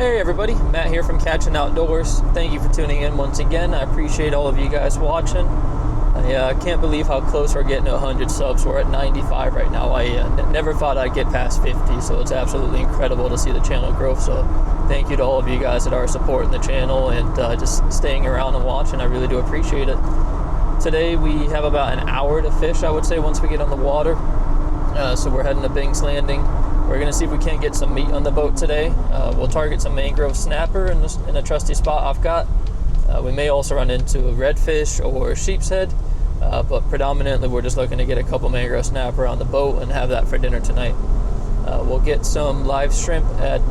Hey everybody, Matt here from Catching Outdoors. Thank you for tuning in once again. I appreciate all of you guys watching. I can't believe how close we're getting to 100 subs. We're at 95 right now. I never thought I'd get past 50, so it's absolutely incredible to see the channel grow. So thank you to all of you guys that are supporting the channel and just staying around and watching. I really do appreciate it. Today we have about an hour to fish, I would say, once we get on the water. So we're heading to Bing's Landing. We're going to see if we can't get some meat on the boat today. We'll target some mangrove snapper in a trusty spot I've got. We may also run into a redfish or sheep's head, but predominantly we're just looking to get a couple mangrove snapper on the boat and have that for dinner tonight. We'll get some live shrimp at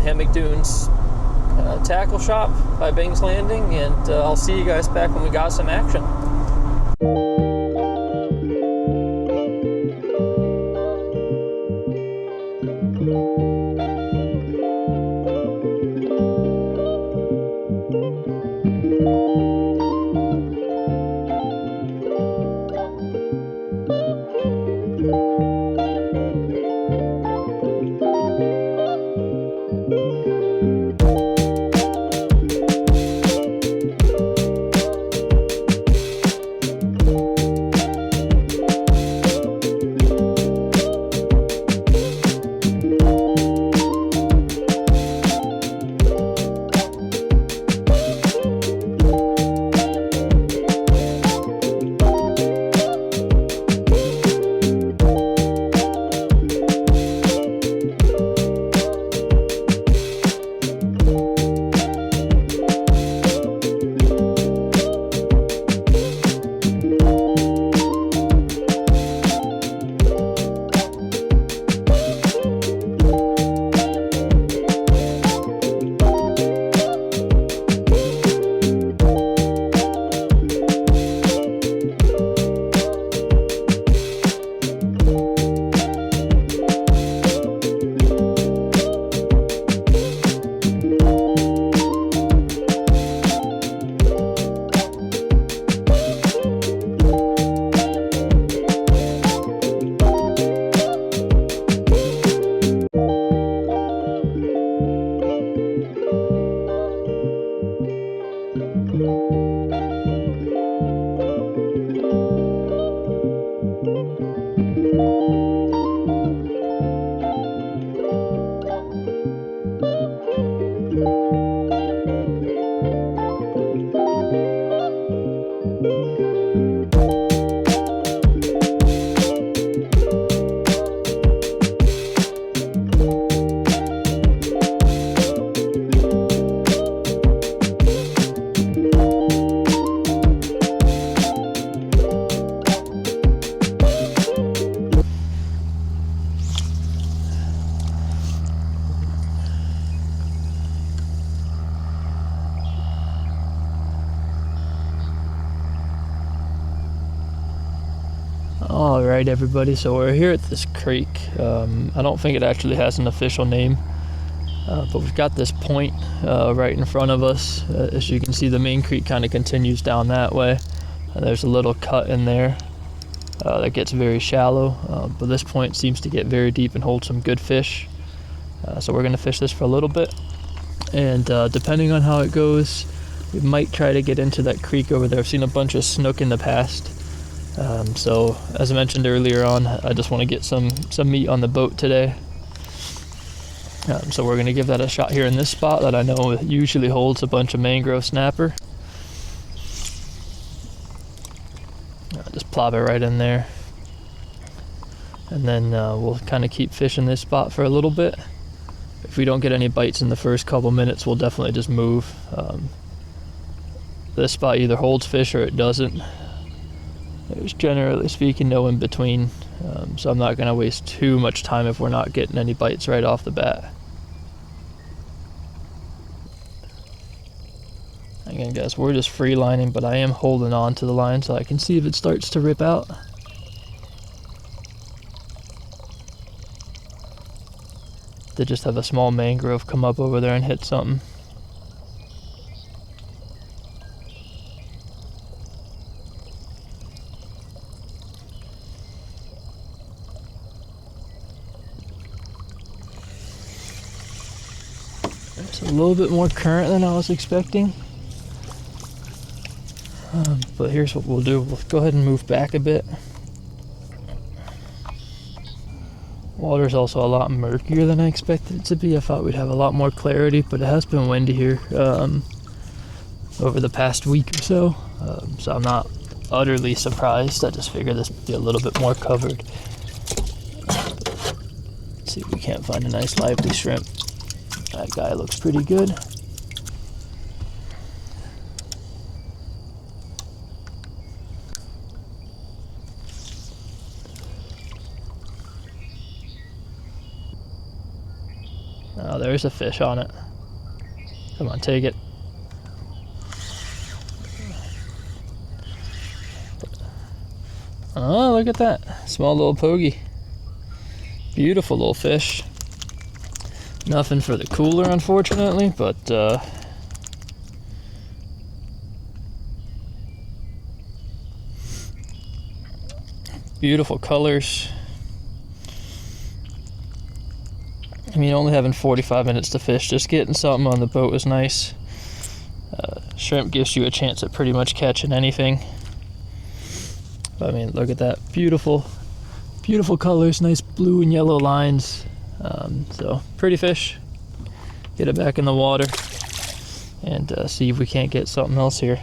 Hammock Dunes tackle shop by Bing's Landing, and I'll see you guys back when we got some action. Alright everybody, so we're here at this creek. I don't think it actually has an official name, but we've got this point right in front of us. As you can see, the main creek kind of continues down that way. There's a little cut in there that gets very shallow, but this point seems to get very deep and hold some good fish. So we're going to fish this for a little bit, and depending on how it goes, we might try to get into that creek over there. I've seen a bunch of snook in the past. So as I mentioned earlier on, I just want to get some meat on the boat today. So we're going to give that a shot here in this spot that I know usually holds a bunch of mangrove snapper. Just plop it right in there. And then we'll kind of keep fishing this spot for a little bit. If we don't get any bites in the first couple minutes, we'll definitely just move. This spot either holds fish or it doesn't. There's generally speaking no in between, so I'm not going to waste too much time if we're not getting any bites right off the bat. Again guys, we're just free lining, but I am holding on to the line so I can see if it starts to rip out. They just have a small mangrove come up over there and hit something. It's a little bit more current than I was expecting. But here's what we'll do. We'll go ahead and move back a bit. Water's also a lot murkier than I expected it to be. I thought we'd have a lot more clarity, but it has been windy here over the past week or so. So I'm not utterly surprised. I just figured this would be a little bit more covered. Let's see if we can't find a nice lively shrimp. That guy looks pretty good. Oh, there's a fish on it. Come on, take it. Oh, look at that. Small little pogie. Beautiful little fish. Nothing for the cooler, unfortunately, but beautiful colors. I mean, only having 45 minutes to fish, just getting something on the boat was nice. Shrimp gives you a chance at pretty much catching anything. But, I mean, look at that. Beautiful, beautiful colors, nice blue and yellow lines. So, pretty fish. Get it back in the water and see if we can't get something else here.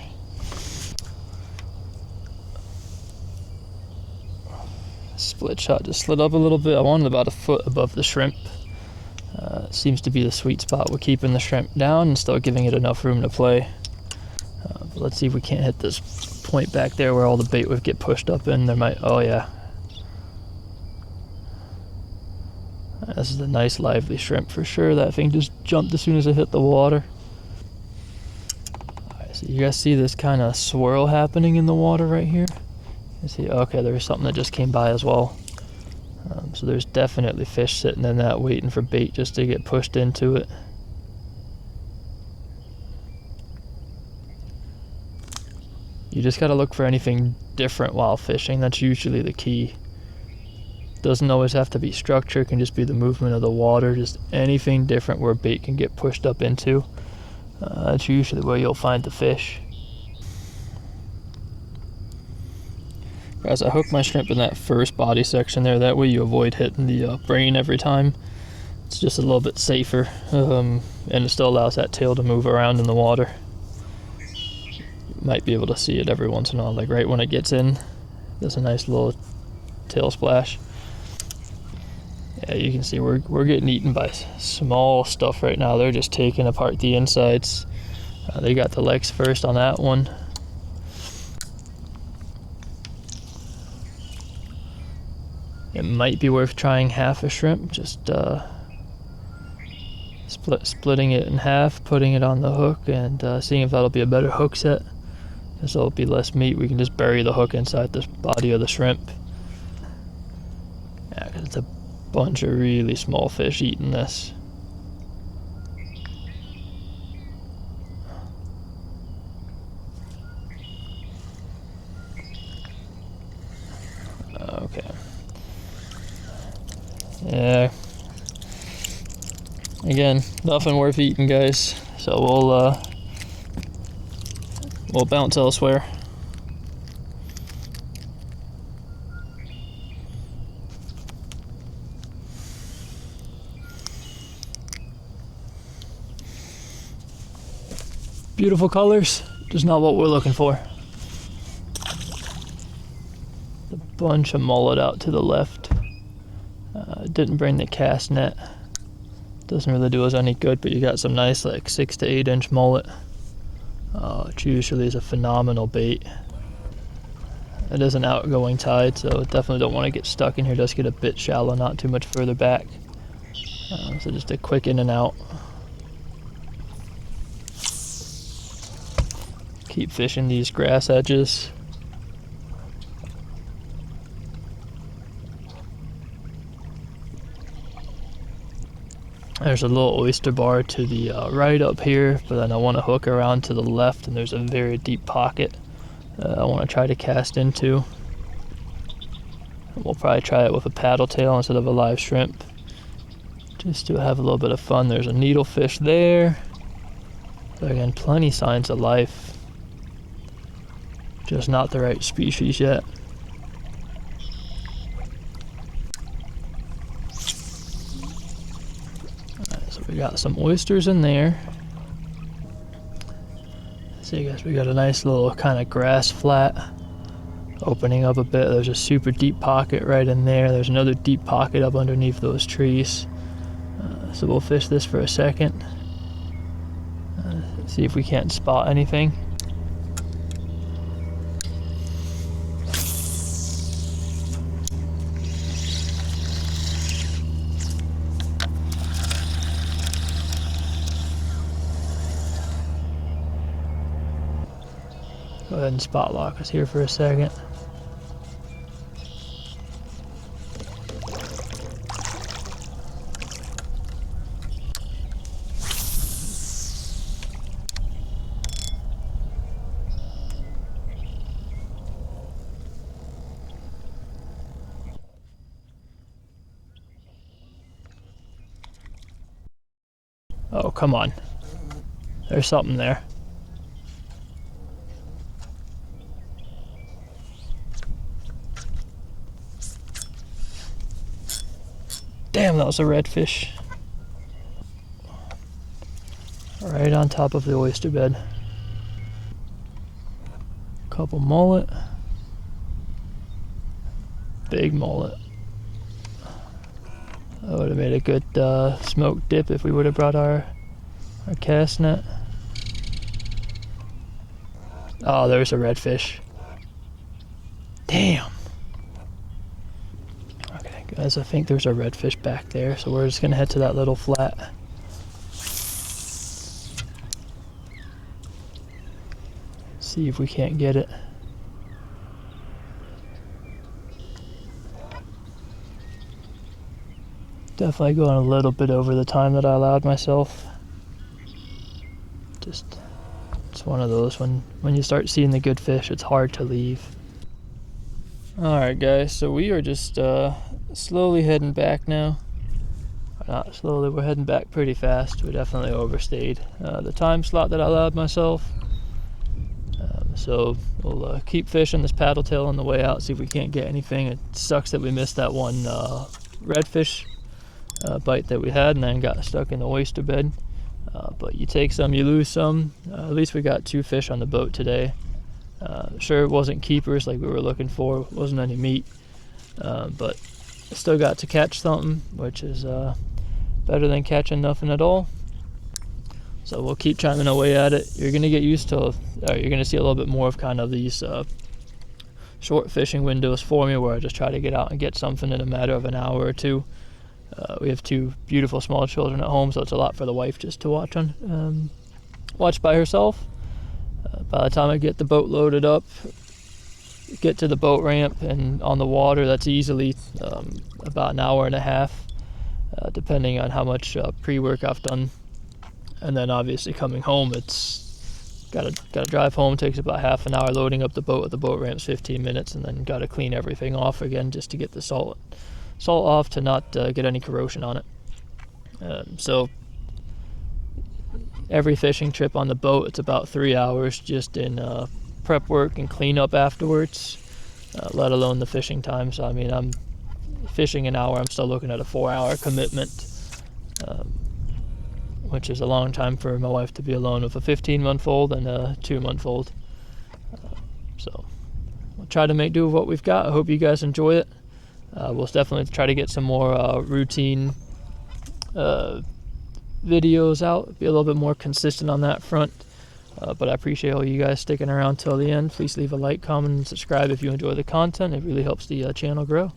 Split shot just slid up a little bit. I wanted about a foot above the shrimp. Seems to be the sweet spot with keeping the shrimp down and still giving it enough room to play. But let's see if we can't hit this point back there where all the bait would get pushed up in. There might, oh yeah. This is a nice lively shrimp for sure. That thing just jumped as soon as it hit the water. Alright, so you guys see this kind of swirl happening in the water right here? You see, okay, there's something that just came by as well. So there's definitely fish sitting in that waiting for bait just to get pushed into it. You just gotta look for anything different while fishing. That's usually the key. Doesn't always have to be structure, it can just be the movement of the water, just anything different where bait can get pushed up into. That's usually where you'll find the fish. Guys, I hook my shrimp in that first body section there, that way you avoid hitting the brain every time. It's just a little bit safer, and it still allows that tail to move around in the water. You might be able to see it every once in a while, like right when it gets in, there's a nice little tail splash. Yeah, you can see we're getting eaten by small stuff right now. They're just taking apart the insides. They got the legs first on that one. It might be worth trying half a shrimp, just splitting it in half, putting it on the hook, and seeing if that'll be a better hook set. Because there'll be less meat. We can just bury the hook inside the body of the shrimp. Yeah, because it's a bunch of really small fish eating this. Okay. Yeah. Again, nothing worth eating, guys. So we'll bounce elsewhere. Beautiful colors, just not what we're looking for. A bunch of mullet out to the left. Didn't bring the cast net. Doesn't really do us any good, but you got some nice like 6 to 8 inch mullet. Which usually is a phenomenal bait. It is an outgoing tide, so definitely don't want to get stuck in here. Just get a bit shallow, not too much further back. So just a quick in and out. Keep fishing these grass edges. There's a little oyster bar to the right up here, but then I want to hook around to the left, and there's a very deep pocket I want to try to cast into. And we'll probably try it with a paddle tail instead of a live shrimp. just to have a little bit of fun. There's a needlefish there. But again, plenty signs of life. Just not the right species yet. Alright, so we got some oysters in there. See, guys, we got a nice little kind of grass flat opening up a bit. There's a super deep pocket right in there. There's another deep pocket up underneath those trees. So we'll fish this for a second. See if we can't spot anything. Go ahead and spot lock us here for a second. Oh, come on. There's something there. Damn, that was a redfish. Right on top of the oyster bed. Couple mullet. Big mullet. That would have made a good smoked dip if we would have brought our cast net. Oh, there's a redfish. Damn. Okay, guys, I think there's a redfish back there, so we're just gonna head to that little flat. See if we can't get it. Definitely going a little bit over the time that I allowed myself. Just, it's one of those, when you start seeing the good fish, it's hard to leave. Alright guys, so we are just slowly heading back now. Not slowly, we're heading back pretty fast. We definitely overstayed the time slot that I allowed myself. So we'll keep fishing this paddle tail on the way out, see if we can't get anything. It sucks that we missed that one redfish bite that we had and then got stuck in the oyster bed. But you take some, you lose some. At least we got 2 fish on the boat today. Sure, it wasn't keepers like we were looking for, wasn't any meat, but still got to catch something, which is better than catching nothing at all. So we'll keep chiming away at it. You're gonna get used to, or you're gonna see a little bit more of kind of these short fishing windows for me, where I just try to get out and get something in a matter of an hour or two. We have 2 beautiful small children at home, so it's a lot for the wife just to watch by herself. By the time I get the boat loaded up, get to the boat ramp and on the water, that's easily about an hour and a half, depending on how much pre-work I've done. And then obviously coming home, it's gotta drive home, takes about half an hour. Loading up the boat at the boat ramp's 15 minutes, and then gotta clean everything off again just to get the salt off to not get any corrosion on it. So every fishing trip on the boat, it's about 3 hours just in prep work and cleanup afterwards, let alone the fishing time. So I mean, I'm fishing an hour, I'm still looking at a 4-hour commitment, which is a long time for my wife to be alone with a 15-month-old and a 2-month-old. So we'll try to make do with what we've got. I hope you guys enjoy it. We'll definitely try to get some more routine videos out, be a little bit more consistent on that front. But I appreciate all you guys sticking around till the end. Please leave a like, comment, and subscribe if you enjoy the content. It really helps the channel grow.